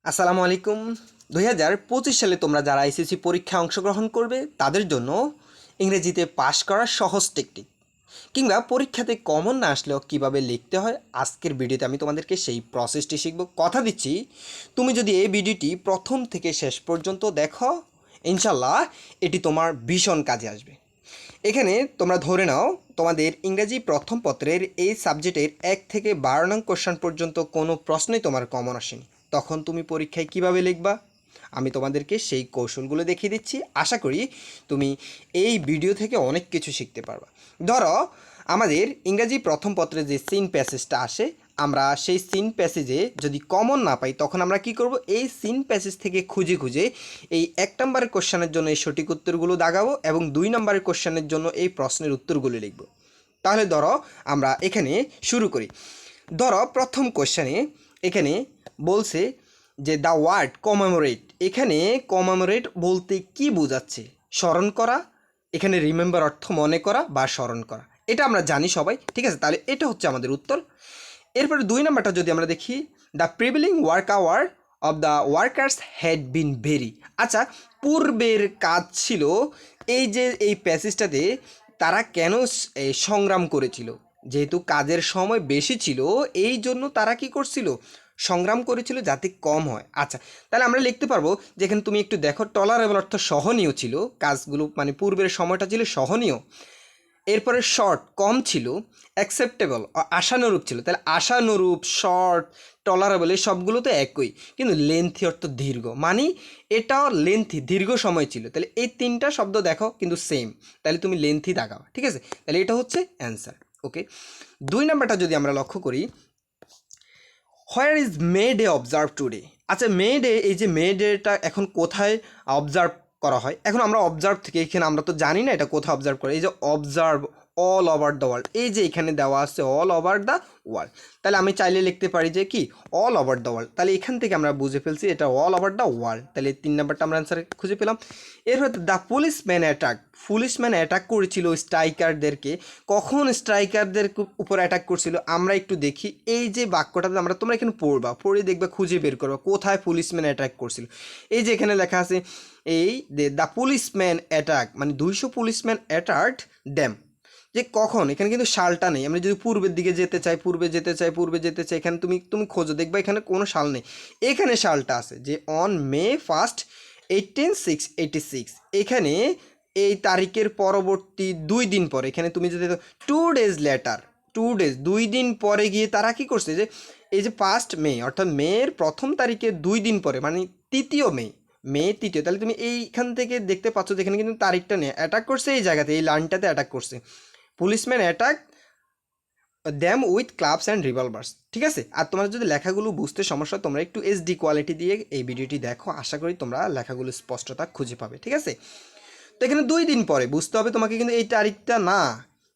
আসসালামু আলাইকুম। 2025 সালে তোমরা যারা এসএসসি পরীক্ষায় অংশগ্রহণ করবে তাদের জন্য ইংরেজিতে পাশ করার সহজ টেকনিক কিংবা পরীক্ষাতে কমন না আসলেও কীভাবে লিখতে হয় আজকের ভিডিওতে আমি তোমাদেরকে সেই প্রসেসটি শিখব। কথা দিচ্ছি, তুমি যদি এই ভিডিওটি প্রথম থেকে শেষ পর্যন্ত দেখো, ইনশাল্লাহ এটি তোমার ভীষণ কাজে আসবে। এখানে তোমরা ধরে নাও তোমাদের ইংরেজি প্রথম পত্রের এই সাবজেক্টের 1 থেকে 12 নং কোশ্চেন পর্যন্ত কোনো প্রশ্নই তোমার কমন আসেনি। তখন তুমি পরীক্ষায় কিভাবে লিখবা? আমি তোমাদেরকে সেই কৌশলগুলো দেখিয়ে দিচ্ছি। আশা করি তুমি এই ভিডিও থেকে অনেক কিছু শিখতে পারবা। ধরো আমাদের ইংরেজি প্রথম পত্রে যে সিন প্যাসেজটা আসে, আমরা সেই সিন প্যাসেজে যদি কমন না পাই তখন আমরা কি করব? এই সিন প্যাসেজ থেকে খুঁজে খুঁজে এই 1 নম্বরের কোশ্চেনের জন্য এই সঠিক উত্তরগুলো দাগাবো এবং 2 নম্বরের কোশ্চেনের জন্য এই প্রশ্নের উত্তরগুলো লিখব। তাহলে ধরো আমরা এখানে শুরু করি। ধরো প্রথম কোশ্চেনে এখানে বলছে যে দ্য ওয়ার্ড কমেমোরেট, এখানে কমেমোরেট বলতে কি বোঝাচ্ছে? স্মরণ করা। এখানে রিমেম্বার অর্থ মনে করা বা স্মরণ করা, এটা আমরা জানি সবাই, ঠিক আছে? তাহলে এটা হচ্ছে আমাদের উত্তর। এরপরে 2 নাম্বারটা যদি আমরা দেখি, the prevailing work hour of the workers had been very. আচ্ছা, পূর্বের কাজ ছিল এই যে এই প্যাসেজটাতে তারা কেন সংগ্রাম করেছিল? যেহেতু কাজের সময় বেশি ছিল এই জন্য তারা কি করছিল? সংগ্রাম করেছিল যাতে কম হয়। আচ্ছা, তাহলে আমরা লিখতে পারবো যেখানে তুমি একটু দেখো, টলারেবল অর্থ সহনীয় ছিল, কাজগুলো মানে পূর্বের সময়টা ছিল সহনীয়। এরপরে শর্ট কম ছিল, অ্যাকসেপ্টেবল আশানুরূপ ছিল। তাহলে আশানুরূপ, শর্ট, টলারেবল এই সবগুলো তো একই, কিন্তু লেন্থি অর্থ দীর্ঘ, মানে এটাও লেন্থি দীর্ঘ সময় ছিল। তাহলে এই 3টা শব্দ দেখো কিন্তু সেম, তাহলে তুমি লেন্থি দাগাও, ঠিক আছে? তাহলে এটা হচ্ছে অ্যান্সার। ওকে, 2 নাম্বারটা যদি আমরা লক্ষ্য করি, where is May Day observe today. আচ্ছা, মে ডে, এই যে মে ডেটা এখন কোথায় অবজার্ভ করা হয়? এখন আমরা অবজার্ভ থেকে এখানে আমরা তো জানি না এটা কোথায় অবজার্ভ করে। এই যে observe all over the world, এই যে এখানে দেওয়া আছে অল ওভার দ্য ওয়ার্ল্ড, তাহলে আমি চাইলে লিখতে পারি যে কি অল ওভার দ্য ওয়ার্ল্ড। তাহলে এখান থেকে আমরা বুঝে ফেলছি এটা অল ওভার দ্য ওয়ার্ল্ড। তাহলে 3 নাম্বারটা আমরা অ্যান্সার খুঁজে পেলাম। এরপর the policeman attack, policeman attack করেছিল স্ট্রাইকারদেরকে। কখন স্ট্রাইকারদের উপর অ্যাটাক করছিল আমরা একটু দেখি। এই যে বাক্যটাতে আমরা, তোমরা এখানে পড়বা, পড়ে দেখবে, খুঁজে বের করবা কোথায় পুলিশম্যান অ্যাটাক করছিল। এই যে এখানে লেখা আছে এই দ্য পুলিশম্যান অ্যাটাক, মানে 200 পুলিশম্যান অ্যাটাকড ড্যাম। যে কখন, এখানে কিন্তু সালটা নেই। আমরা যদি পূর্বের দিকে যেতে চাই, পূর্বে যেতে চাই, এখানে তুমি খোঁজো, দেখবা এখানে কোনো সাল নেই। এখানে সালটা আছে যে অন মে 1, 1886। এখানে এই তারিখের পরবর্তী 2 দিন পরে, এখানে তুমি যদি 2 ডেজ লেটার, 2 ডেজ 2 দিন পরে গিয়ে তারা কি করছে, যে এই যে 1 মে অর্থাৎ মের প্রথম তারিখে 2 দিন পরে, মানে 3 মে, মে 3। তাহলে তুমি এইখান থেকে দেখতে পাচ্ছ যেখানে কিন্তু তারিখটা নেই, অ্যাটাক করছে এই জায়গাতে, এই লাইনটাতে অ্যাটাক করছে। Policeman attack them with clubs and রিভলভার্স, ঠিক আছে? আর তোমার যদি লেখাগুলো বুঝতে সমস্যা, তোমরা একটু এইচডি কোয়ালিটি দিয়ে এই ভিডিওটি দেখো, আশা করি তোমরা লেখাগুলো স্পষ্টতা খুঁজে পাবে, ঠিক আছে? তো এখানে 2 দিন পরে বুঝতে হবে তোমাকে, কিন্তু এই তারিখটা না,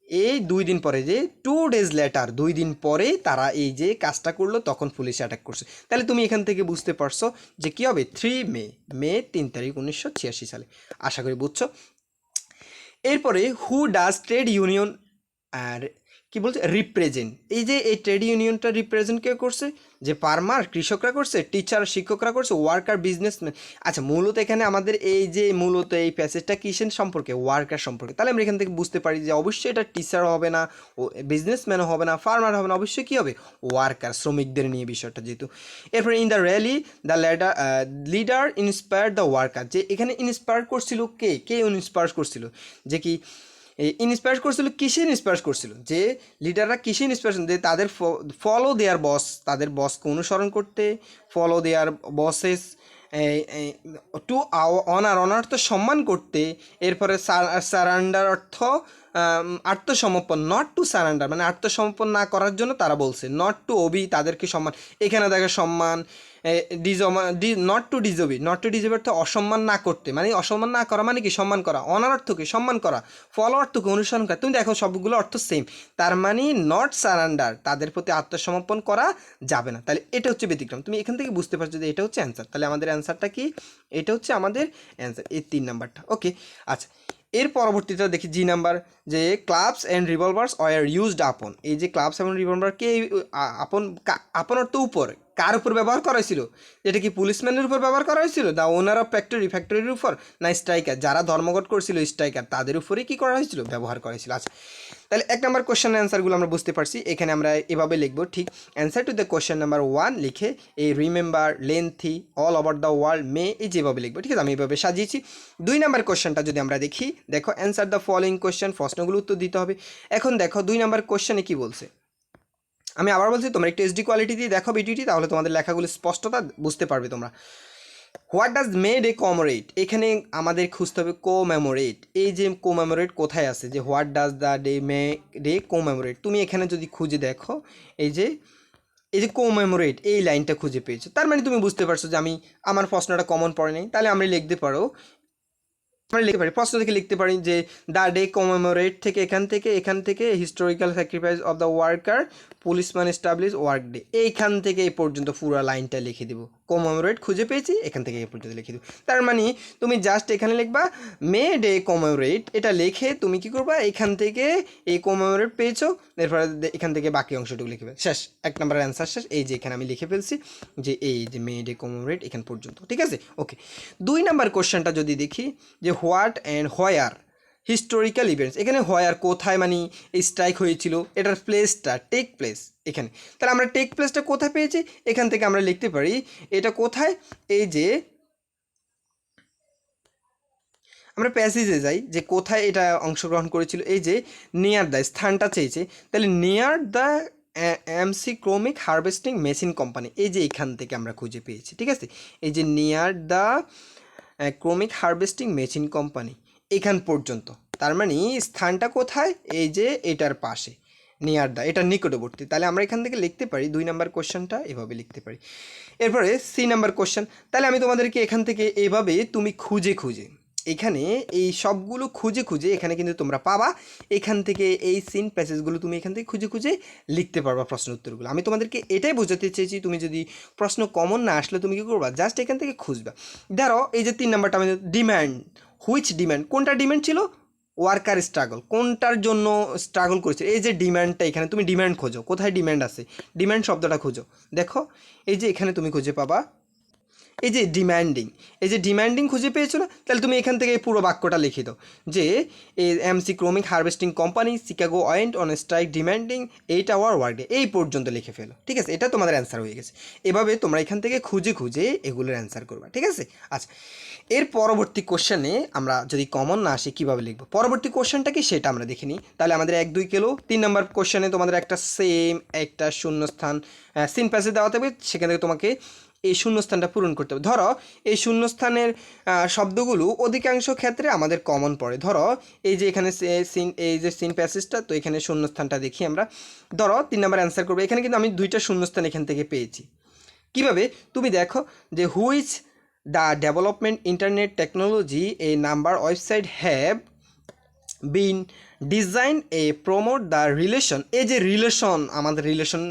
এই 2 দিন পরে, যে 2 ডেজ লেটার, 2 দিন পরে তারা এই যে কাজটা করলো, তখন পুলিশ অ্যাটাক করছে। তাহলে তুমি এখান থেকে বুঝতে পারছো যে কী হবে, 3 মে, মে 3 তারিখ 1986 সালে। আশা করি বুঝছো। এরপরে হু ডাজ ট্রেড ইউনিয়ন আর কি বলছে রিপ্রেজেন্ট, এই যে এই ট্রেড ইউনিয়নটা রিপ্রেজেন্ট কে করছে? যে ফার্মার কৃষকরা করছে, টিচার শিক্ষকরা করছে, ওয়ার্কার বিজনেসম্যান। আচ্ছা, মূলত এখানে আমাদের এই যে মূলত এই প্যাসেজটা কিসের সম্পর্কে? ওয়ার্কার সম্পর্কে। তাহলে আমরা এখান থেকে বুঝতে পারি যে অবশ্যই এটা টিচার হবে না, ও বিজনেসম্যানও হবে না, ফার্মার হবে না, অবশ্যই কী হবে? ওয়ার্কার, শ্রমিকদের নিয়ে বিষয়টা যেহেতু। এরপরে in the rally the leader inspire the worker, যে এখানে ইন্সপায়ার করছিল কে? কে ইন্সপায়ার করছিল? যে কি ইন্সপায়ার করছিল, কিসে ইন্সপায়ার করছিল? যে লিডাররা কিসে ইন্সপায়ারেশন, যে তাদের ফলো দেয়ার বস, তাদের বসকে অনুসরণ করতে, ফলো দেয়ার বসেস টু অনার, অনার তো সম্মান করতে। এরপরে সারান্ডার অর্থ আত্মসমর্পণ, নট টু সারান্ডার মানে আত্মসমর্পণ না করার জন্য তারা বলছে, নট টু ওবি, তাদেরকে সম্মান। এখানে দেখে সম্মান, নট টু ডিজোবি, নট টু ডিজোবি অর্থ অসম্মান না করতে, মানে অসম্মান না করা মানে কি? সম্মান করা। অনার অর্থ কি? সম্মান করা। ফলো অর্থকে অনুসরণ করা। তুমি দেখো সবগুলো অর্থ সেম, তার মানে নট সারান্ডার, তাদের প্রতি আত্মসমর্পণ করা যাবে না। তাহলে এটা হচ্ছে ব্যতিক্রম। তুমি এখান থেকে বুঝতে পারছো যে এটা হচ্ছে অ্যান্সার। তাহলে আমাদের অ্যান্সারটা কি? এটা হচ্ছে আমাদের অ্যান্সার, এই 3 নাম্বারটা। ওকে, আচ্ছা, এর পরবর্তীটা দেখি জি নাম্বার, যে ক্লাবস অ্যান্ড রিভলভার্স ওয়ার ইউজড আপন। এই যে ক্লাবস এবং রিভলভার কে আপন, আপন অর্থ উপর, কার উপর ব্যবহার করা হয়েছিল? যেটা কি পুলিশম্যানের উপর ব্যবহার করা হয়েছিল, দ্য ওনার অফ ফ্যাক্টরির উপর, না স্ট্রাইকার যারা ধর্মঘট করছিল স্ট্রাইকার তাদের উপরেই কী করা হয়েছিল, ব্যবহার করা হয়েছিল। আচ্ছা, তাহলে 1 নম্বর কোশ্চেনের অ্যান্সারগুলো আমরা বুঝতে পারছি। এখানে আমরা এভাবে লিখবো, ঠিক answer to the question number 1 লিখে এই remember, lengthy, all over the world, May, এই যেভাবে লিখবো, ঠিক আছে, আমি এভাবে সাজিয়েছি। 2 নম্বর কোশ্চেনটা যদি আমরা দেখি, দেখো অ্যান্সার দ্য ফলোইং কোশ্চেন, প্রশ্নগুলো উত্তর দিতে হবে। এখন দেখো 2 নম্বর কোশ্চেনে কী বলছে, আমি আবার বলছি তোমরা একটু এইচডি কোয়ালিটি দিয়ে দেখো ভিডিওটি, তাহলে তোমাদের লেখাগুলো স্পষ্টতা বুঝতে পারবে তোমরা। What does May Day commemorate, এখানে আমাদের খুঁজতে হবে কোমেমোরেট। এই যে কোমেমোরেট কোথায় আছে, যে what does the May Day commemorate, তুমি এখানে যদি খুঁজে দেখো এই যে কোমেমোরেট এই লাইনটা খুঁজে পেয়েছো, তার মানে তুমি বুঝতে পারছো যে আমার প্রশ্নটা কমন পড়ে নেই। তাহলে আমরা লিখতে পারো, আমরা লিখতে পারি, প্রশ্ন থেকে লিখতে পারি যে দ্য ডে কমেমোরেট থেকে এখান থেকে historical sacrifice of the worker policeman establish work day, এইখান থেকে এই পর্যন্ত পুরো লাইনটা লিখে দেবো। কমেমোরেট খুঁজে পেয়েছি, এখান থেকে এই পর্যন্ত লিখে দেবো। তার মানে তুমি জাস্ট এখানে লিখবা মে ডে কমেমোরেট, এটা লিখে তুমি কি করবা, এখান থেকে এই কমেমোরেট পেয়েছো, এরপরে এখান থেকে বাকি অংশটুকু লিখবে, শেষ। 1 নম্বর অ্যান্সার শেষ। এই যে এখানে আমি লিখে ফেলছি যে এই যে মে ডে কমেমোরেট এখান পর্যন্ত, ঠিক আছে, ওকে। 2 নম্বর কোশ্চেনটা যদি দেখি, যে what and where historical events, এখানে হোয়ার কোথায় মানে এই স্ট্রাইক হয়েছিল, এটার প্লেসটা টেক প্লেস এখানে, তাহলে আমরা টেক প্লেসটা কোথায় পেয়েছি, এখান থেকে আমরা লিখতে পারি এটা কোথায়, এই যে আমরা প্যাসেজে যাই যে কোথায় এটা অংশগ্রহণ করেছিল, এই যে নিয়ার দ্য স্থানটা চেয়েছে, তাহলে near the MC chromic harvesting machine company, এই যে এখান থেকে আমরা খুঁজে পেয়েছি, ঠিক আছে, এই যে near the chromic harvesting machine company এখান পর্যন্ত, তার মানে স্থানটা কোথায়, এই যে এটার পাশে, নিয়ার দা, এটার নিকটবর্তী। তাহলে আমরা এখান থেকে লিখতে পারি 2 নম্বর কোশ্চেনটা এভাবে লিখতে পারি। এরপরে সি নাম্বার কোশ্চেন, তাহলে আমি তোমাদেরকে এখান থেকে এভাবে তুমি খুঁজে এখানে এই সবগুলো খুঁজে এখানে কিন্তু তোমরা পাবা, এখান থেকে এই সিন প্যাসেজগুলো তুমি এখান থেকে খুঁজে লিখতে পারবা প্রশ্ন উত্তরগুলো। আমি তোমাদেরকে এটাই বোঝাতে চেয়েছি, তুমি যদি প্রশ্ন কমন না আসলে তুমি কী করবা, জাস্ট এখান থেকে খুঁজবা। ধরো এই যে 3 নাম্বারটা আমি ডিম্যান্ড, হুইচ ডিম্যান্ড, কোনটা ডিম্যান্ড ছিল, ওয়ার্কার স্ট্রাগল, কোনটার জন্য স্ট্রাগল করেছে, এই যে ডিম্যান্ডটা, এখানে তুমি ডিম্যান্ড খোঁজো, কোথায় ডিম্যান্ড আছে, ডিম্যান্ড শব্দটা খোঁজো, দেখো এই যে এখানে তুমি খুঁজে পাবা এই যে ডিম্যান্ডিং খুঁজে পেয়েছো না, তাহলে তুমি এখান থেকে পুরো বাক্যটা লিখে দাও যে McCormick harvesting company Chicago went on strike demanding 8 hour workday, এই পর্যন্ত লিখে ফেলো, ঠিক আছে, এটা তোমাদের অ্যান্সার হয়ে গেছে। এভাবে তোমরা এখান থেকে খুঁজে এগুলোর অ্যান্সার করবা, ঠিক আছে। আচ্ছা, এর পরবর্তী কোশ্চেনে আমরা যদি কমন না আসে কীভাবে লিখবো, পরবর্তী কোশ্চেনটা কি সেটা আমরা দেখে নিই। তাহলে আমাদের 1 2 গেল। 3 নম্বর কোশ্চেনে তোমাদের একটা শূন্যস্থান সিন প্যাসেজ দেওয়া থাকবে, সেখান থেকে তোমাকে এই শূন্যস্থানটা পূরণ করতে হবে। ধরো এই শূন্যস্থানের শব্দগুলো অধিকাংশ ক্ষেত্রে আমাদের কমন পড়ে। ধরো এই যে এখানে সিন প্যাসেজটা, তো এখানে শূন্যস্থানটা দেখি আমরা। ধরো 3 নম্বর অ্যান্সার করবো, এখানে কিন্তু আমি 2টা শূন্যস্থান এখান থেকে পেয়েছি। কিভাবে, তুমি দেখো যে which the development internet technology A number website have been design A promote the relation, এই যে রিলেশন, আমাদের রিলেশন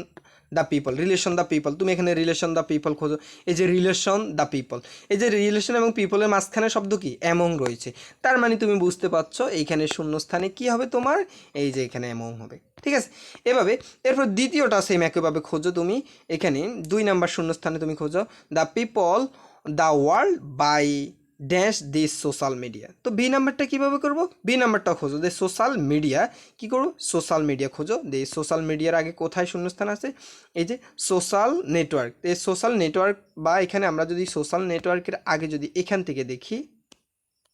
দ্য পিপল, তুমি এখানে রিলেশন দ্য পিপল খোঁজো, এই যে রিলেশন দ্য পিপল, এই যে রিলেশন এবং পিপলের মাঝখানে শব্দ কি, অ্যামং রয়েছে, তার মানে তুমি বুঝতে পারছো এইখানে শূন্যস্থানে কি হবে তোমার, এই যে এখানে অ্যামং হবে, ঠিক আছে। এভাবে এরপর দ্বিতীয়টা সেম একইভাবে খোঁজো, তুমি এখানে 2 নম্বর শূন্যস্থানে তুমি খোঁজো the people the world by dash this social media. তো বি নাম্বারটা কীভাবে করবো, বি নাম্বারটা খোঁজো যে সোশ্যাল মিডিয়া, কী করবো, সোশ্যাল মিডিয়া খোঁজো, যে সোশ্যাল মিডিয়ার আগে কোথায় শূন্যস্থান আছে, এই যে সোশ্যাল নেটওয়ার্ক, এই সোশ্যাল নেটওয়ার্ক, বা এখানে আমরা যদি সোশ্যাল নেটওয়ার্কের আগে যদি এখান থেকে দেখি,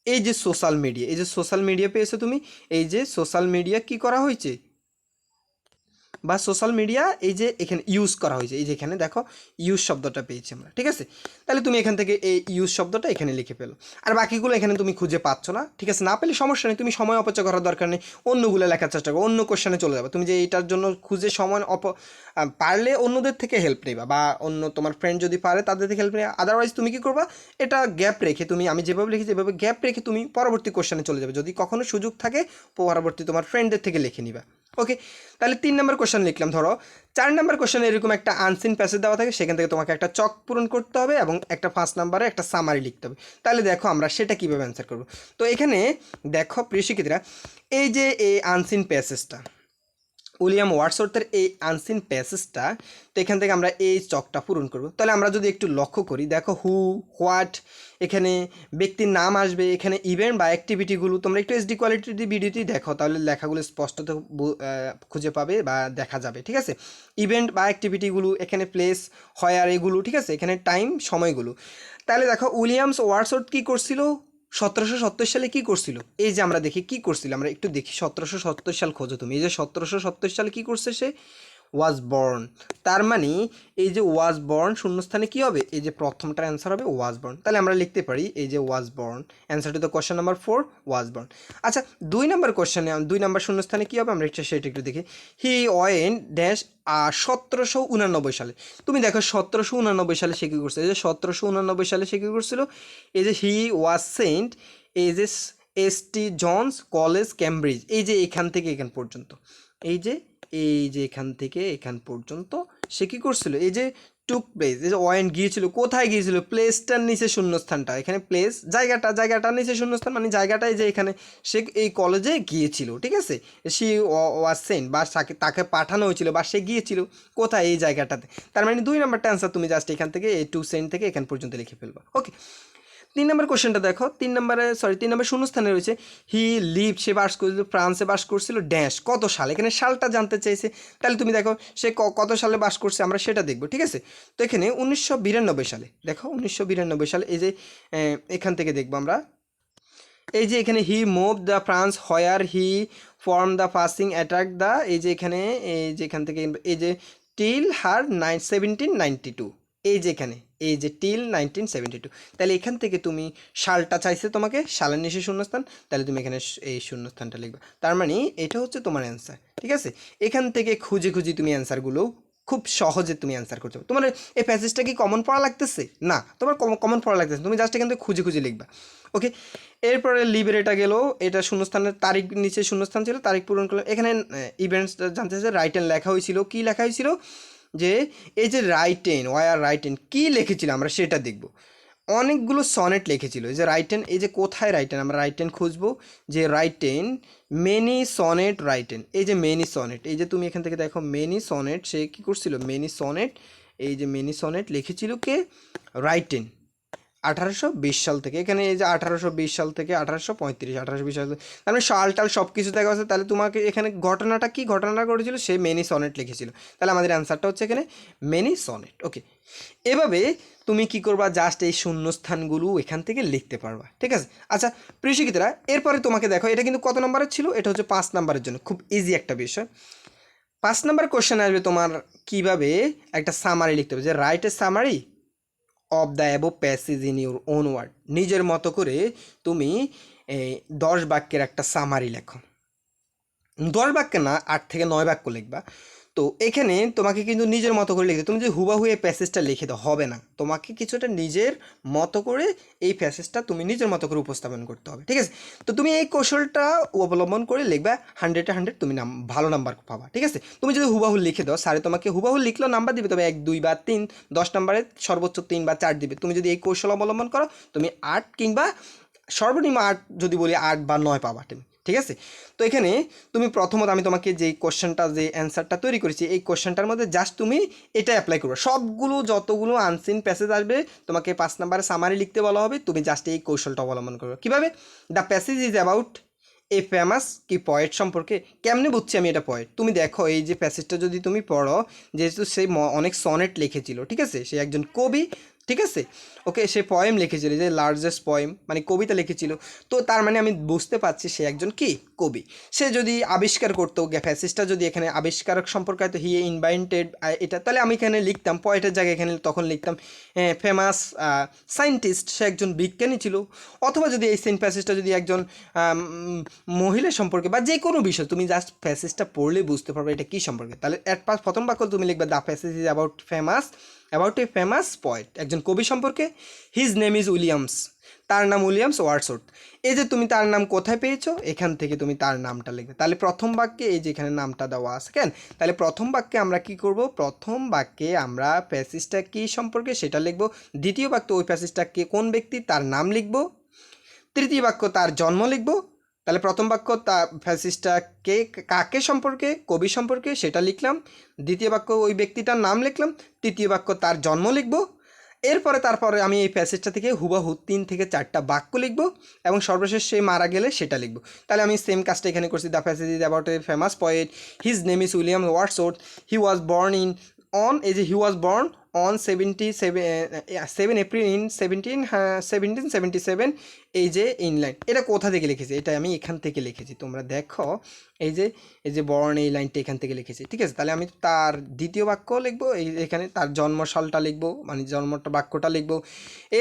এই যে সোশ্যাল মিডিয়া, এই যে সোশ্যাল মিডিয়া পেয়েছো তুমি, এই যে সোশ্যাল মিডিয়া কি করা হয়েছে, বা সোশ্যাল মিডিয়া এই যে এখানে ইউজ করা হয়েছে, এই যে এখানে দেখো ইউজ শব্দটা পেয়েছি আমরা, ঠিক আছে। তাহলে তুমি এখান থেকে এই ইউজ শব্দটা এখানে লিখে ফেলো, আর বাকিগুলো এখানে তুমি খুঁজে পাচ্ছ না, ঠিক আছে, না পেলে সমস্যা নেই, তুমি সময় অপচয় করার দরকার নেই, অন্যগুলো লেখার চেষ্টা করো, অন্য কোশ্চেনে চলে যাবে, তুমি যে এইটার জন্য খুঁজে সময় পারলে অন্যদের থেকে হেল্প নেবা, বা অন্য তোমার ফ্রেন্ড যদি পারে তাদের থেকে হেল্প নেবা, আদারওয়াইজ তুমি কী করবা, এটা গ্যাপ রেখে তুমি, আমি যেভাবে লিখেছি এভাবে গ্যাপ রেখে তুমি পরবর্তী কোশ্চেনে চলে যাবে, যদি কখনো সুযোগ থাকে পরবর্তী তোমার ফ্রেন্ডদের থেকে লিখে নিবা, ওকে। তাহলে 3 নম্বর কোশ্চেন লিখলাম। ধরো 4 নম্বর কোশ্চেনে এরকম একটা আনসিন প্যাসেজ দেওয়া থাকে, সেখান থেকে তোমাকে একটা চক পূরণ করতে হবে এবং একটা 5 নম্বরে একটা সামারি লিখতে হবে। তাহলে দেখো আমরা সেটা কীভাবে অ্যান্সার করব। তো এখানে দেখো প্রিয় শিক্ষার্থীরা, এই যে এই আনসিন প্যাসেজটা, উইলিয়াম ওয়ার্ডসওয়ার্থের এই আনসিন প্যাসেজটা, তো এখান থেকে আমরা এই চকটা পূরণ করব। তাহলে আমরা যদি একটু লক্ষ্য করি, দেখো হু, হোয়াট, এখানে ব্যক্তির নাম আসবে, এখানে ইভেন্ট বা অ্যাক্টিভিটিগুলো তোমরা একটু এইচডি কোয়ালিটির ভিডিওতেই দেখো, তাহলে লেখাগুলো স্পষ্টত খুঁজে পাবে বা দেখা যাবে, ঠিক আছে। ইভেন্ট বা অ্যাক্টিভিটিগুলো, এখানে প্লেস, হয়ার, এগুলো, ঠিক আছে, এখানে টাইম, সময়গুলো। তাহলে দেখো উইলিয়ামস ওয়ার্ডসওয়ার্থ কী করছিল 1770 সালে, কি করছিল, এই যে আমরা দেখি কি করছিল, আমরা একটু দেখি 1770 সাল খোঁজো তুমি। এই যে 1770 সালে কি করছে সে, ওয়াজ বর্ন। তার মানে এই যে ওয়াজ বর্ন শূন্যস্থানে কি হবে, এই যে প্রথমটার অ্যান্সার হবে ওয়াজ বর্ন। তাহলে আমরা লিখতে পারি এই যে was born, answer to the question number 4 was born. আচ্ছা, 2 নম্বর কোয়েশ্চেনে 2 নম্বর শূন্যস্থানে কী হবে, আমরা সেটা একটু দেখি। হি ওয়েন ড্যাশ 1789 সালে। তুমি দেখো 1789 সালে সে কী করছে, এই যে 1789 সালে সে কী করছিল, এই যে হি ওয়াজ সেন্ট এই যে এস.টি. জনস কলেজ ক্যামব্রিজ, এই যে এখান থেকে এখান পর্যন্ত, এই যে এখান থেকে এখান পর্যন্ত সে কী করছিল, এই যে টুক প্লেস, এই যে ওয়েন গিয়েছিল, কোথায় গিয়েছিল, প্লেসটার নিচে শূন্যস্থানটা, এখানে প্লেস জায়গাটার নিচে শূন্যস্থান, মানে জায়গাটায় যে এখানে সে এই কলেজে গিয়েছিল, ঠিক আছে। সি ওয়াজ সেন্ট, বা তাকে পাঠানো হয়েছিল, বা সে গিয়েছিল কোথায়, এই জায়গাটাতে। তার মানে 2 নম্বরটা অ্যান্সার তুমি জাস্ট এখান থেকে এই টু সেন্ট থেকে এখান পর্যন্ত লিখে ফেলবা। ওকে, 3 নম্বর কোশ্চেনটা দেখো, 3 নম্বর শূন্যস্থানে রয়েছে হি লিভ, সে বাস করছিল, ফ্রান্সে বাস করছিল ড্যাশ, কত সাল, এখানে সালটা জানতে চাইছে। তাহলে তুমি দেখো সে কত সালে বাস করছে, আমরা সেটা দেখবো, ঠিক আছে। তো এখানে 1992 সালে, দেখো 1992 সালে, এই যে এখান থেকে দেখবো আমরা, এই যে এখানে হি move the France where he form the passing attack the, এই যে এখানে, এই যে এখান থেকে, এই যে টিল হার 1792, এই যে এখানে, এই যে টিল 1972। তাহলে এখান থেকে তুমি সালটা চাইছে তোমাকে, সালের নিচে শূন্যস্থান, তাহলে তুমি এখানে এই শূন্যস্থানটা লিখবা। তার মানে এটা হচ্ছে তোমার অ্যান্সার, ঠিক আছে। এখান থেকে খুঁজে তুমি অ্যান্সারগুলো খুব সহজে তুমি অ্যান্সার করতে পারো। তোমার এই প্যাসেজটা কি কমন পড়া লাগতেছে না, তোমার কমন পড়া লাগতেছে, তুমি জাস্ট এখান থেকে খুঁজে লিখবা। ওকে, এরপরে লিভের এটা গেল, এটা শূন্যস্থানের তারিখ নিচে শূন্যস্থান ছিল, তারিখ পূরণ করলাম। এখানে ইভেন্টস জানতে চাইছে, রাইটেন লেখা হয়েছিল, কি লেখা হয়েছিল, যে এই যে রাইটেন, ওয়ার রাইটেন কী লিখেছিল আমরা সেটা দেখব। অনেকগুলো সনেট লিখেছিল, এই যে রাইটেন, এই যে কোথায় রাইটেন, আমরা রাইটেন খুঁজবো, যে রাইটেন মেনি সনেট রাইটেন, এই যে মেনি সনেট, এই যে তুমি এখান থেকে দেখো মেনি সনেট, সে কী করছিল, মেনি সনেট, এই যে মেনি সনেট লিখেছিল কে, রাইটেন 1820 সাল থেকে, এখানে এই যে 1820 সাল থেকে 1835, 1820 সাল, তার মানে সালটাল সব কিছু দেখা আছে। তাহলে তোমাকে এখানে ঘটনাটা কি, ঘটনাটা ঘটেছিল সে মেনি সনেট লিখেছিল। তাহলে আমাদের অ্যান্সারটা হচ্ছে এখানে মেনি সনেট। ওকে, এভাবে তুমি কি করবা, জাস্ট এই শূন্যস্থানগুলো এখান থেকে লিখতে পারবা, ঠিক আছে। আচ্ছা প্রিয় শিক্ষিতরা, এরপরে তোমাকে দেখো, এটা কিন্তু কত নম্বরের ছিল, এটা হচ্ছে 5 নম্বরের জন্য, খুব ইজি একটা বিষয়। 5 নম্বর কোশ্চেন আসবে তোমার কিভাবে একটা সামারি লিখতে হবে, যে write a summary of the above passage in your own word, নিজের মতো করে তুমি 10 বাক্যের একটা সামারি লেখো। 10 বাক্যে না, 8 থেকে 9 বাক্য লিখবা। তো এখানে তোমাকে কিন্তু নিজের মতো করে লিখতে, তুমি যে হুবাহু এই প্যাসেজটা লিখে দাও হবে না, তোমাকে কিছুটা নিজের মতো করে এই প্যাসেজটা তুমি নিজের মতো করে উপস্থাপন করতে হবে, ঠিক আছে। তো তুমি এই কৌশলটা অবলম্বন করে লিখবা, 100-এ 100 তুমি ভালো নাম্বার পাবা, ঠিক আছে। তুমি যদি হুবাহু লিখে দাও, স্যারে তোমাকে হুবাহু লিখলেও নাম্বার দিবে, তবে 1, 2 বা 3, 10 নাম্বারে সর্বোচ্চ 3 বা 4 দিবে। তুমি যদি এই কৌশল অবলম্বন করো, তুমি 8 কিংবা সর্বনিম্ন 8 যদি বলি 8 বা 9 পাবা তুমি, ঠিক আছে। তো এখানে তুমি প্রথমত আমি তোমাকে যেই কোশ্চেনটা, যে অ্যান্সারটা তৈরি করেছি, এই কোশ্চেনটার মধ্যে জাস্ট তুমি এটা অ্যাপ্লাই করবে, সবগুলো যতগুলো আনসিন প্যাসেজ আসবে তোমাকে 5 নম্বরে সামারি লিখতে বলা হবে, তুমি জাস্ট এই কৌশলটা অবলম্বন করবে। কীভাবে, the passage is about a famous কি পয়েট সম্পর্কে, কেমনে বুঝছি আমি এটা পয়েট, তুমি দেখো এই যে প্যাসেজটা যদি তুমি পড়ো, যেহেতু সে অনেক সনেট লিখেছিল, ঠিক আছে, সে একজন কবি, ঠিক আছে। ওকে, সে পয়েম লিখেছিল, যে লার্জেস্ট পয়েম মানে কবিতা লিখেছিল। তো তার মানে আমি বুঝতে পারছি সে একজন কি কবি। সে যদি আবিষ্কার করতো, ফ্যাসিস্টটা যদি এখানে আবিষ্কারক সম্পর্কে হয়তো হি ইনভাইন্টেড এটা, তাহলে আমি এখানে লিখতাম পয়েটের জায়গায়, এখানে তখন লিখতাম ফেমাস সায়েন্টিস্ট, সে একজন বিজ্ঞানী ছিল। অথবা যদি এই সেম প্যাসেজটা যদি একজন মহিলা সম্পর্কে বা যে কোনো বিষয়, তুমি জাস্ট প্যাসেজটা পড়লে বুঝতে পারবে এটা কী সম্পর্কে। তাহলে প্রথম বাক্য তুমি লিখবে the passage is about a famous poet, একজন কবি সম্পর্কে। হিজ নেম ইজ উইলিয়ামস, তার নাম উইলিয়ামস ওয়ার্ডসওয়ার্থ। এই যে তুমি তার নাম কোথায় পেয়েছো, এখান থেকে তুমি তার নামটা লিখবে। তাহলে প্রথম বাক্যে এই যে এখানে নামটা দেওয়া আছে কেন, তাহলে প্রথম বাক্যে আমরা কি করব, প্রথম বাক্যে আমরা প্যাসেজটা কী সম্পর্কে সেটা লিখব। দ্বিতীয় বাক্যে ওই প্যাসেজটা কে কোন ব্যক্তি তার নাম লিখব। তৃতীয় বাক্য তার জন্ম লিখব। তাহলে প্রথম বাক্য তা ফ্যাসিস্টটা কে কাকে সম্পর্কে, কবি সম্পর্কে সেটা লিখলাম। দ্বিতীয় বাক্য ওই ব্যক্তিটার নাম লিখলাম। তৃতীয় বাক্য তার জন্ম লিখব। তারপরে আমি এই প্যাসেজটা থেকে হুবহু 3 থেকে 4টা বাক্য লিখব এবং সর্বশেষ সে মারা গেলে সেটা লিখব। তাহলে আমি সেম কাজটা এখানে করছি। The passage is about a famous poet, his name is William Wordsworth, he was born in on এই যে he was born on 7 April in 1777, এই যে ইনলাইন এটা কোথা থেকে লিখেছি, এটা আমি এখান থেকে লিখেছি। তোমরা দেখো এই যে বর্ন এই লাইনটা এখান থেকে লিখেছি, ঠিক আছে। তাহলে আমি তার দ্বিতীয় বাক্য লিখবো, এখানে তার জন্মসালটা লিখবো, মানে জন্মটা বাক্যটা লিখবো।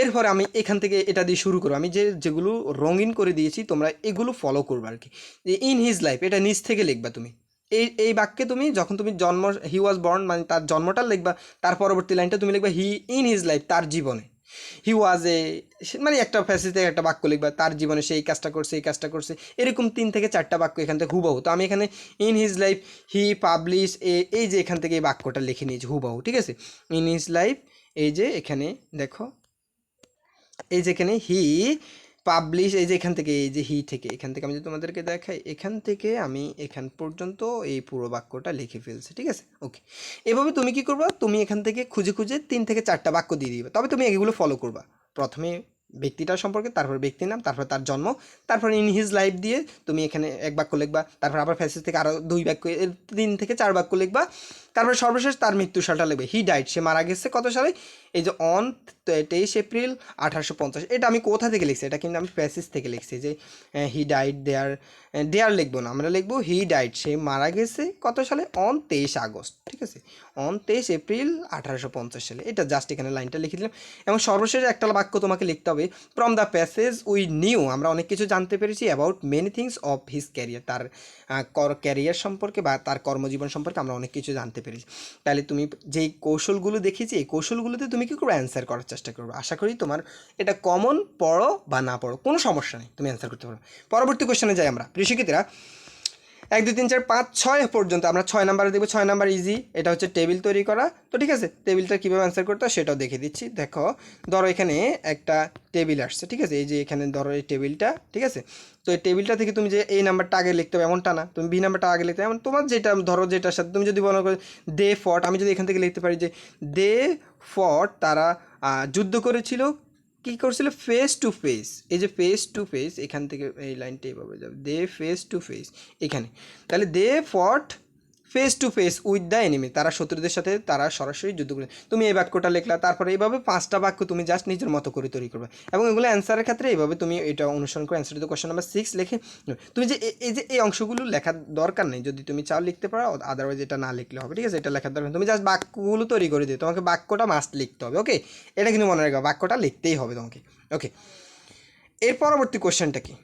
এরপরে আমি এখান থেকে এটা দিয়ে শুরু করবো। আমি যেগুলো রঙিন করে দিয়েছি তোমরা এগুলো ফলো করবে আর কি। যে ইন হিজ লাইফ এটা নিচ থেকে লিখবা তুমি। এই বাক্যে তুমি যখন তুমি হি ওয়াজ বর্ন মানে তার জন্মটা লিখবা, তার পরবর্তী লাইনটা তুমি লিখবা হি ইন হিজ লাইফ তার জীবনে। হি ওয়াজ মানে একটা ফ্যাসিতে একটা বাক্য লিখবা, তার জীবনে সে এই কাজটা করছে এই কাজটা করছে, এরকম 3 থেকে 4টা বাক্য এখান থেকে হুবহু। তো আমি এখানে in his life he publish এই যে এখান থেকে এই বাক্যটা লিখে নিয়েছি হুবহু, ঠিক আছে। ইন হিজ লাইফ এই যে এখানে দেখো এই যে এখানে হি পাবলিশ এই যে এখান থেকে এই যে হি থেকে এখান থেকে আমি যদি তোমাদেরকে দেখাই এখান থেকে আমি এখান পর্যন্ত এই পুরো বাক্যটা লিখে ফেলছি, ঠিক আছে। ওকে, এভাবে তুমি কি করবা, তুমি এখান থেকে খুঁজে খুঁজে 3 থেকে 4টা বাক্য দিয়ে দিবে। তবে তুমি এগুলো ফলো করবা। প্রথমে ব্যক্তিটার সম্পর্কে, তারপর ব্যক্তির নাম, তারপর তার জন্ম, তারপর ইন হিজ লাইফ দিয়ে তুমি এখানে এক বাক্য লিখবা, তারপর আবার ফ্যাসেজ থেকে আরও 2 বাক্য, 3 থেকে 4 বাক্য লিখবা। তারপর সর্বশেষ তার মৃত্যু সালটা লিখবে, হি ডাইড সে মারা গেছে কত সালে, এই যে অন 23 এপ্রিল 1850। এটা আমি কোথা থেকে লিখছি, এটা কিন্তু আমি প্যাসেজ থেকে লিখছি যে হি ডাইড দেয়ার লিখবো না, আমরা লিখবো হি ডাইড সে মারা গেছে কত সালে, অন 23 আগস্ট, ঠিক আছে, অন 23 এপ্রিল 1850 সালে। এটা জাস্ট এখানে লাইনটা লিখে দিলাম। এবং সর্বশেষে একটা বাক্য তোমাকে লিখতে হবে, from the passage we new আমরা অনেক কিছু জানতে পেরেছি about many things of his career তার ক্যারিয়ার সম্পর্কে বা তার কর্মজীবন সম্পর্কে আমরা অনেক কিছু জানতে পেরেছি। তাহলে তুমি যেই কৌশলগুলো দেখেছি এই কৌশলগুলোতে তুমি কী করবে, অ্যান্সার করার চেষ্টা করবে। আশা করি তোমার এটা কমন, পড়ো বা না পড়ো কোনো সমস্যা নেই, তুমি অ্যান্সার করতে পারো। পরবর্তী কোশ্চেনে যাই আমরা। প্রিয় শিক্ষার্থীরা 1 2 3 4 5 6 পর্যন্ত আমরা 6 নাম্বারে দেখবো। 6 নাম্বার ইজি, এটা হচ্ছে টেবিল তৈরি করা। তো ঠিক আছে, টেবিলটা কীভাবে অ্যান্সার করতে হয় সেটাও দেখে দিচ্ছি। দেখো ধরো এখানে একটা টেবিল আসছে, ঠিক আছে, এই যে এখানে ধরো এই টেবিলটা, ঠিক আছে। তো এই টেবিলটা থেকে তুমি যে এই নাম্বারটা আগে লিখতে হবে এমনটা না, তুমি বি নাম্বারটা আগে লিখতে হবে এমন, তোমার যেটা ধরো যেটার সাথে তুমি যদি মনে করো দে ফট, আমি যদি এখান থেকে লিখতে পারি যে দে ফট তারা যুদ্ধ করেছিল, কী করছিল, ফেস টু ফেস, এই যে ফেস টু ফেস এখান থেকে এই লাইনটা এইভাবে যাবে, দে ফেস টু ফেস এখানে। তাহলে they fought face to face with the enemy, তারা শত্রুদের সাথে তারা সরাসরি যুদ্ধ করে। তুমি এই বাক্যটা লিখলা, তারপরে এইভাবে 5টা বাক্য তুমি জাস্ট নিজের মতো করে তৈরি করবে। এবং এগুলো অ্যান্সারের ক্ষেত্রে এইভাবে তুমি এটা অনুসরণ করে অ্যান্সার দিতে কোশ্চেন নাম্বার 6 লিখে তুমি যে এই অংশগুলো লেখার দরকার নেই, যদি তুমি চাও লিখতে পারো, আদারওয়াইজ এটা না লিখলে হবে, ঠিক আছে। এটা লেখার দরকার, তুমি জাস্ট বাক্যগুলো তৈরি করে দিও, তোমাকে বাক্যটা মাস্ট লিখতে হবে। ওকে, এটা কিন্তু মনে রাখবে, বাক্যটা লিখতেই হবে তোমাকে। ওকে, এর পরবর্তী কোশ্চেনটা কি,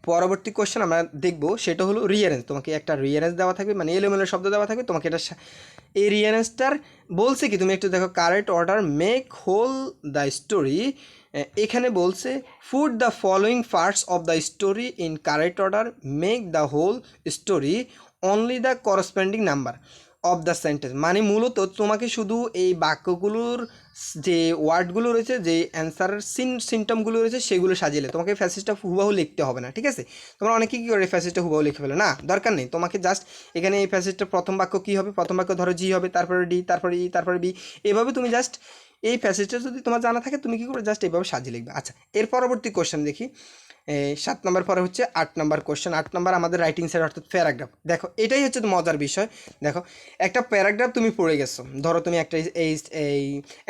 পরবর্তী কোশ্চেন আমরা দেখবো সেটা হলো রিয়ারেঞ্জ। তোমাকে একটা রিয়ারেঞ্জ দেওয়া থাকবে, মানে এলোমেলো শব্দ দেওয়া থাকবে, তোমাকে এটা এই রিয়ারেঞ্জটার বলছে কি, তুমি একটু দেখো correct order make whole the story. এখানে বলছে put the following parts of the story in correct order, make the whole story only the corresponding number of the sentence. মানে মূলত তোমাকে শুধু এই বাক্যগুলোর যে ওয়ার্ডগুলো রয়েছে, যে অ্যান্সারের সিমটমগুলো রয়েছে সেগুলো সাজিয়ে তোমাকে ফ্যাসেজটা হুবাহু লিখতে হবে না, ঠিক আছে। তোমরা অনেকে কী করে ফ্যাসেজটা হুবাহু লিখে ফেলো, না দরকার নেই। তোমাকে জাস্ট এখানে এই ফ্যাসেজটার প্রথম বাক্য কী হবে, প্রথম বাক্য ধরো জি হবে, তারপরে ডি, তারপরে ই, তারপরে বি, এভাবে তুমি জাস্ট এই প্যাসেজটা যদি তোমার জানা থাকে তুমি কী করে জাস্ট এইভাবে সাজিয়ে লিখবে। আচ্ছা, এর পরবর্তী কোশ্চেন দেখি। 7 নম্বর পরে হচ্ছে 8 নম্বর কোশ্চেন। 8 নম্বর আমাদের রাইটিং সাইড অর্থাৎ প্যারাগ্রাফ। দেখো এটাই হচ্ছে মজার বিষয়। দেখো একটা প্যারাগ্রাফ তুমি পড়ে গেছো, ধরো তুমি একটা এই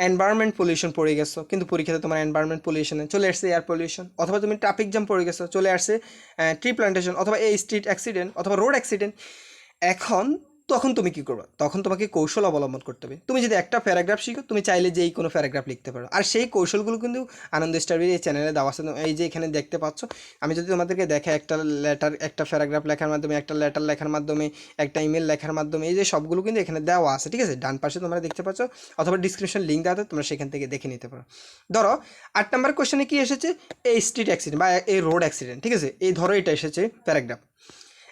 এনভায়রনমেন্ট পলিউশন পড়ে গেছো, কিন্তু পরীক্ষাতে তোমার এনভায়রনমেন্ট পলিউশনে চলে আসছে এয়ার পলিউশন, অথবা তুমি ট্রাফিক জ্যাম পড়ে গেছো চলে আসছে ট্রি প্লান্টেশন, অথবা এই স্ট্রিট অ্যাক্সিডেন্ট, অথবা রোড অ্যাক্সিডেন্ট। তখন তুমি কী করবে, তখন তোমাকে কৌশল অবলম্বন করতে হবে। তুমি যদি একটা প্যারাগ্রাফ শিখো, তুমি চাইলে যেই কোনো প্যারাগ্রাফ লিখতে পারো। আর সেই কৌশলগুলো কিন্তু আনন্দ স্টাডির এই চ্যানেলে দেওয়া আছে। এই যে এখানে দেখতে পাচ্ছ, আমি যদি তোমাদেরকে দেখাই একটা প্যারাগ্রাফ লেখার মাধ্যমে, একটা লেটার লেখার মাধ্যমে, একটা ইমেল লেখার মাধ্যমে, এই যে সবগুলো কিন্তু এখানে দেওয়া আছে, ঠিক আছে। ডান পাশে তোমরা দেখতে পাচ্ছ, অথবা ডিসক্রিপশন লিঙ্ক দেওয়া আছে, তোমরা সেখান থেকে দেখে নিতে পারো। ধরো 8 নম্বর কোশ্চেনে কী এসেছে, এই স্ট্রিট অ্যাক্সিডেন্ট বা এই রোড অ্যাক্সিডেন্ট, ঠিক আছে। এই ধরো এটা এসেছে প্যারাগ্রাফ।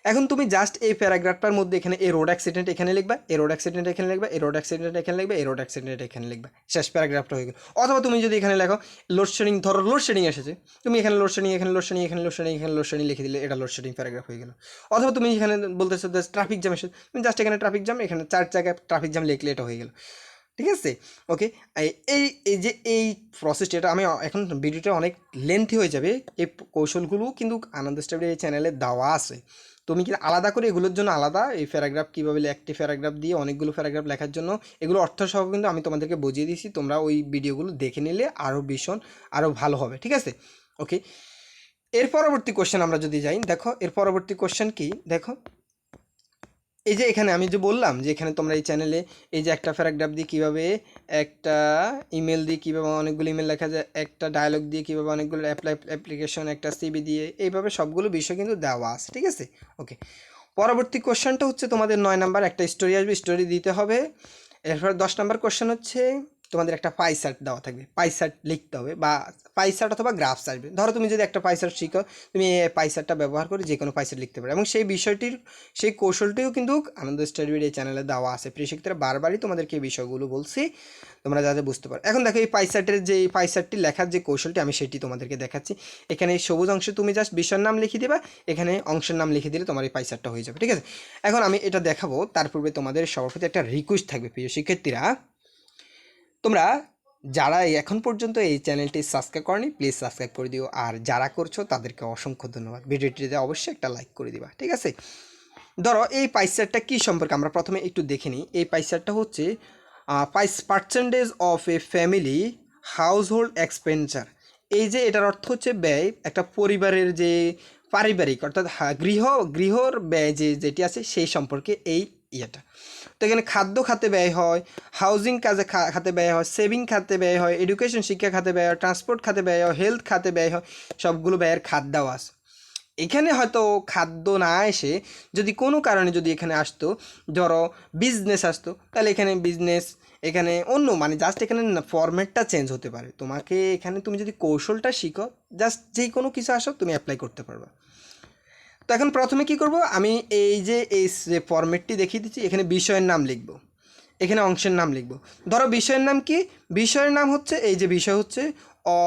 এখন তুমি জাস্ট এই প্যারাগ্রাফটার মধ্যে এখানে এ রোড অ্যাক্সিডেন্ট এখানে লিখবা, এ রোড অ্যাক্সিডেন্ট এখানে লিখবা, এ রোড অ্যাক্সিডেন্ট এখানে লিখবা, এ রোড অ্যাক্সিডেন্ট এখানে লিখবা, শেষ প্যারাগ্রাফটা হয়ে গেল। অথবা তুমি যদি এখানে লেখো লোডশেডিং, ধরো লোডশেডিং এসেছে, তুমি এখানে লোডশেডিং, এখানে লোডশেডিং, এখানে লোডশেডিং, এখানে লোডশেডিং লিখে দিলে এটা লোডশেডিং প্যারাগ্রাফ হয়ে গেল। অথবা তুমি এখানে বলতেছো ট্রাফিক জ্যাম এসেছে, তুমি জাস্ট এখানে ট্রাফিক জ্যাম, এখানে 4 জায়গায় ট্রাফিক জ্যাম লিখলে এটা হয়ে গেল। ঠিক আছে, ওকে। এই এই যে এই প্রসেসটা, এটা আমি এখন ভিডিওটা অনেক লেন্থি হয়ে যাবে, এই কৌশলগুলো কিন্তু আনন্দ স্টাডি এই চ্যানেলে দেওয়া আছে। তুমি কি আলাদা করে এগুলোর জন্য আলাদা এই প্যারাগ্রাফ কীভাবে একটি প্যারাগ্রাফ দিয়ে অনেকগুলো প্যারাগ্রাফ লেখার জন্য এগুলো অর্থ সহ কিন্তু আমি তোমাদেরকে বুঝিয়ে দিয়েছি, তোমরা ওই ভিডিওগুলো দেখে নিলে আরও ভীষণ আরও ভালো হবে। ঠিক আছে, ওকে। এর পরবর্তী কোশ্চেন আমরা যদি যাই, দেখো এর পরবর্তী কোশ্চেন কি, দেখো এই যে এখানে আমি যে বললাম যে এখানে তোমরা এই চ্যানেলে এই যে একটা প্যারাগ্রাফ দিয়ে কীভাবে, একটা ইমেল দিয়ে কীভাবে অনেকগুলো ইমেল লেখা যায়, একটা ডায়লগ দিয়ে কীভাবে অনেকগুলো অ্যাপ্লিকেশন, একটা সিবি দিয়ে, এইভাবে সবগুলো বিষয় কিন্তু দেওয়া আছে। ঠিক আছে, ওকে। পরবর্তী কোশ্চেনটা হচ্ছে তোমাদের 9 নাম্বার, একটা স্টোরি আসবে, স্টোরি দিতে হবে। এরপর 10 নাম্বার কোশ্চেন হচ্ছে তোমাদের একটা পাই চার্ট দেওয়া থাকবে, পাই চার্ট লিখতে হবে, বা পাই চার্ট অথবা গ্রাফস আসবে। ধরো তুমি যদি একটা পাই চার্ট শিখো, তুমি এই পাই চার্টটা ব্যবহার করে যে কোনো পাই চার্ট লিখতে পারো, এবং সেই বিষয়টির সেই কৌশলটিও কিন্তু আনন্দ স্টাডি এই চ্যানেলে দেওয়া আছে। প্রিয় শিক্ষার্থীরা, বারবারই তোমাদেরকে এই বিষয়গুলো বলছি, তোমরা যাতে বুঝতে পারো। এখন দেখো এই পাই চার্টের যে পাই চার্টটি লেখার যে কৌশলটি, আমি সেটি তোমাদেরকে দেখাচ্ছি। এখানে এই সবুজ অংশে তুমি জাস্ট বিষয়ের নাম লিখে দেবা, এখানে অংশের নাম লিখে দিলে তোমার এই পাই চার্টটা হয়ে যাবে। ঠিক আছে, এখন আমি এটা দেখাবো, তার পূর্বে তোমাদের সবার প্রতি একটা রিকোয়েস্ট থাকবে প্রিয় শিক্ষার্থীরা, তোমরা যারা এখন পর্যন্ত এই চ্যানেলটি সাবস্ক্রাইব করনি, প্লিজ সাবস্ক্রাইব করে দিও, আর যারা করছো তাদেরকে অসংখ্য ধন্যবাদ। ভিডিওটিতে অবশ্যই একটা লাইক করে দিবা। ঠিক আছে, ধরো এই পাইচারটা কী সম্পর্কে আমরা প্রথমে একটু দেখে নিই। এই পাইচারটা হচ্ছে percentage of a family house hold expenditure. এই যে এটার অর্থ হচ্ছে ব্যয়, একটা পরিবারের যে পারিবারিক অর্থাৎ গৃহর ব্যয় যেটি আছে সেই সম্পর্কে এই ইয়েটা। তো এখানে খাদ্য খাতে ব্যয় হয়, হাউজিং কাজে খাতে ব্যয় হয়, সেভিং খাতে ব্যয় হয়, এডুকেশন শিক্ষা খাতে ব্যয় হয়, ট্রান্সপোর্ট খাতে ব্যয় হয়, হেলথ খাতে ব্যয় হয়, সবগুলো ব্যয়ের খাত দেওয়া আছে। এখানে হয়তো খাদ্য না এসে যদি কোনো কারণে যদি এখানে আসতো, ধরো বিজনেস আসতো, তাহলে এখানে বিজনেস, এখানে অন্য মানে জাস্ট এখানে ফরম্যাটটা চেঞ্জ হতে পারে। তোমাকে এখানে তুমি যদি কৌশলটা শিখো, জাস্ট যেই কোনো কিছু আসো তুমি অ্যাপ্লাই করতে পারবে। তো এখন প্রথমে কি করব, আমি এই যে ফরম্যাটটি দেখিয়ে দিচ্ছি, এখানে বিষয়ের নাম লিখব, এখানে অংশের নাম লিখব। ধরো বিষয়ের নাম কি, বিষয়ের নাম হচ্ছে এই যে বিষয় হচ্ছে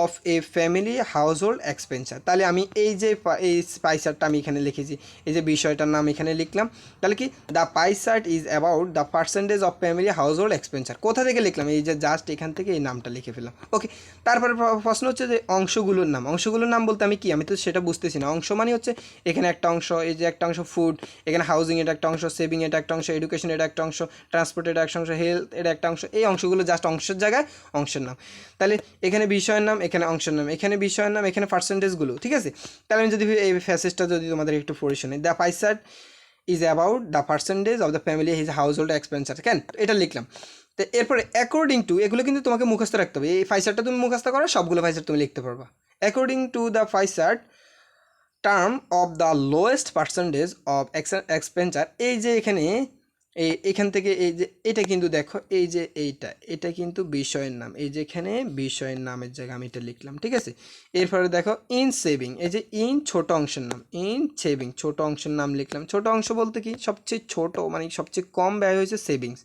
of a family household expenses. তাহলে আমি এই যে এই পাই চার্টটা আমি এখানে লিখেছি, এই যে বিষয়টার নাম এখানে লিখলাম। তাহলে কি, the pie chart is about the percentage of family household expenses. কোথা থেকে লিখলাম, এই যে জাস্ট এখান থেকে এই নামটা লিখে ফেললাম। ওকে, তারপরে প্রশ্ন হচ্ছে যে অংশগুলোর নাম, অংশগুলোর নাম বলতে আমি কি, আমি তো সেটা বুঝতেছি না। অংশ মানে হচ্ছে এখানে একটা অংশ, এই যে একটা অংশ ফুড, এখানে হাউজিং এটা একটা অংশ, সেভিং এটা একটা অংশ, এডুকেশন এটা একটা অংশ, ট্রান্সপোর্ট এটা একটা অংশ, হেলথ এটা একটা অংশ। এই অংশগুলো জাস্ট অংশের জায়গায় অংশের নাম। তাহলে এখানে বিষয়ের নাম, এখানে অংশের নাম, এখানে বিষয়ের নাম, এখানে পার্সেন্টেজগুলো। ঠিক আছে, তাহলে আমি যদি এই ফ্যাসেজটা যদি তোমাদের একটু পড়ে শুনি, the pie chart is about the percentage of the family his household expenses. কেন এটা লিখলাম। তো এরপরে অ্যাকর্ডিং টু, এগুলো কিন্তু তোমাকে মুখস্থ রাখতে হবে। এই পাই চার্টটা তুমি মুখস্থ করো, সবগুলো পাই চার্ট তুমি লিখতে পারবা। According to the pie chart term of the lowest percentage of expenses. এই যে এখানে এখান থেকে এই যে এটা কিন্তু দেখো, এই যে এটা কিন্তু বিষয়ের নাম, এই যে এখানে বিষয়ের নামের জায়গায় আমি এটা লিখলাম। ঠিক আছে, এরপরে দেখো ইন সেভিং, এই যে ইন ছোট অংশের নাম, ইন সেভিং ছোট অংশের নাম লিখলাম। ছোট অংশ বলতে কি, সবচেয়ে ছোট মানে সবচেয়ে কম ব্যয় হয়েছে সেভিংস।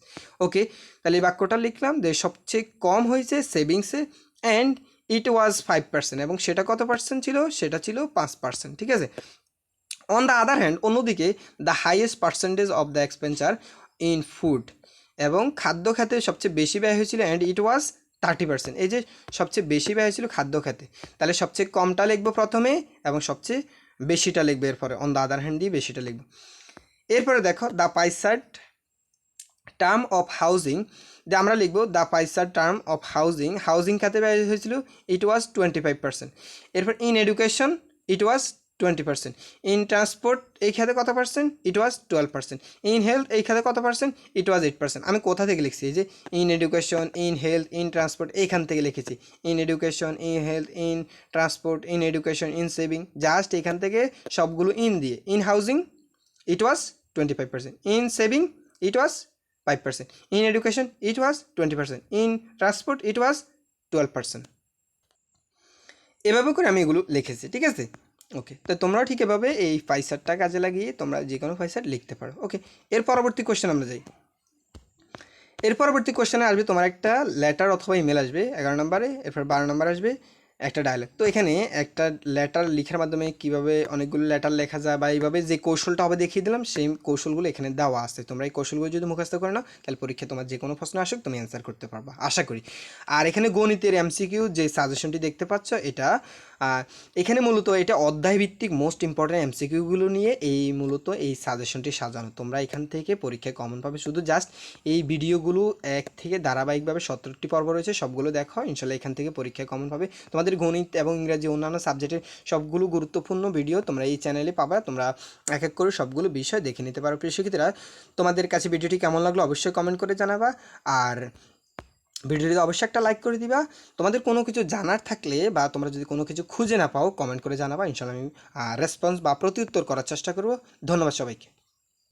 ওকে, তাহলে এই বাক্যটা লিখলাম যে সবচেয়ে কম হয়েছে সেভিংসে, অ্যান্ড ইট ওয়াজ 5%, এবং সেটা কত পার্সেন্ট ছিল, সেটা ছিল 5%। ঠিক আছে, অন দ্য আদার হ্যান্ড, অন্যদিকে the highest percentage of the expenses in food, এবং খাদ্য খাতে সবচেয়ে বেশি ব্যয় হয়েছিল, অ্যান্ড ইট ওয়াজ 30%। এই যে সবচেয়ে বেশি ব্যয় হয়েছিল খাদ্য খাতে, তাহলে সবচেয়ে কমটা লিখবো প্রথমে এবং সবচেয়ে বেশিটা লিখবো এরপরে, অন দ্য আদার হ্যান্ড দিয়ে বেশিটা লিখবো। এরপরে দেখো the pie chart term of housing, যে আমরা লিখবো the pie chart term of housing, housing খাতে ব্যয় হয়েছিল, ইট ওয়াজ 25%। এরপর in education it was 20%, in transport এই খাতে কত percent, it was 12%, in health এই খাতে কত পার্সেন্ট, ইট ওয়াজ 8%। আমি কোথা থেকে লিখছি, এই যে in education, in health, in transport, এইখান থেকে লিখেছি in education, in health, in transport, in education, in saving, just এখান থেকে সবগুলো ইন দিয়ে, in housing it was 25%, in saving it was 5%, in education it was 20%, in transport it was 12%। এভাবে করে আমি এগুলো লিখেছি। ঠিক আছে, ওকে, তো তোমরাও ঠিক এভাবে এই ফাইসারটা কাজে লাগিয়ে তোমরা যে কোনো ফাইসার লিখতে পারো। ওকে, এর পরবর্তী কোশ্চেন আমরা যাই। এর পরবর্তী কোশ্চেনে আসবে তোমার একটা লেটার অথবা ইমেল আসবে 11 নম্বরে, এরপর 12 নম্বর আসবে একটা ডায়লগ। তো এখানে একটা লেটার লেখার মাধ্যমে কিভাবে অনেকগুলো লেটার লেখা যায় বা এইভাবে যে কৌশলটা হবে দেখিয়ে দিলাম, সেই কৌশলগুলো এখানে দেওয়া আছে। তোমরা এই কৌশলগুলো যদি মুখস্থ করে নাও তাহলে পরীক্ষায় তোমার যে কোনো প্রশ্ন আসুক তুমি অ্যান্সার করতে পারবা আশা করি। আর এখানে গণিতের এমসিকিউ যে সাজেশনটি দেখতে পাচ্ছ এটা এখানে মূলত এটা অধ্যায়ভিত্তিক মোস্ট ইম্পর্ট্যান্ট এমসিকিউগুলো নিয়ে মূলত এই সাজেশনটি সাজানো। তোমরা এখান থেকে পরীক্ষায় কমন পাবে, শুধু জাস্ট এই ভিডিওগুলো এক থেকে ধারাবাহিকভাবে 17টি পর্ব রয়েছে, সবগুলো দেখো, ইনশাল্লাহ এখান থেকে পরীক্ষায় কমন পাবে। তোমাদের গণিত এবং ইংরাজি অন্যান্য সাবজেক্টের সবগুলো গুরুত্বপূর্ণ ভিডিও তোমরা এই চ্যানেলে পাবা। তোমরা এক এক করে সবগুলো বিষয় দেখে নিতে পারো। প্রিয় শিক্ষার্থীরা, তোমাদের কাছে ভিডিওটি কেমন লাগলো অবশ্যই কমেন্ট করে জানাবা, আর ভিডিওটিতে অবশ্যই একটা লাইক করে দিবা। তোমাদের কোনো কিছু জানার থাকলে বা তোমরা যদি কোনো কিছু খুঁজে না পাও কমেন্ট করে জানাবা, ইনশাল্লাহ আমি রেসপন্স বা প্রত্যুত্তর করার চেষ্টা করব। ধন্যবাদ সবাইকে।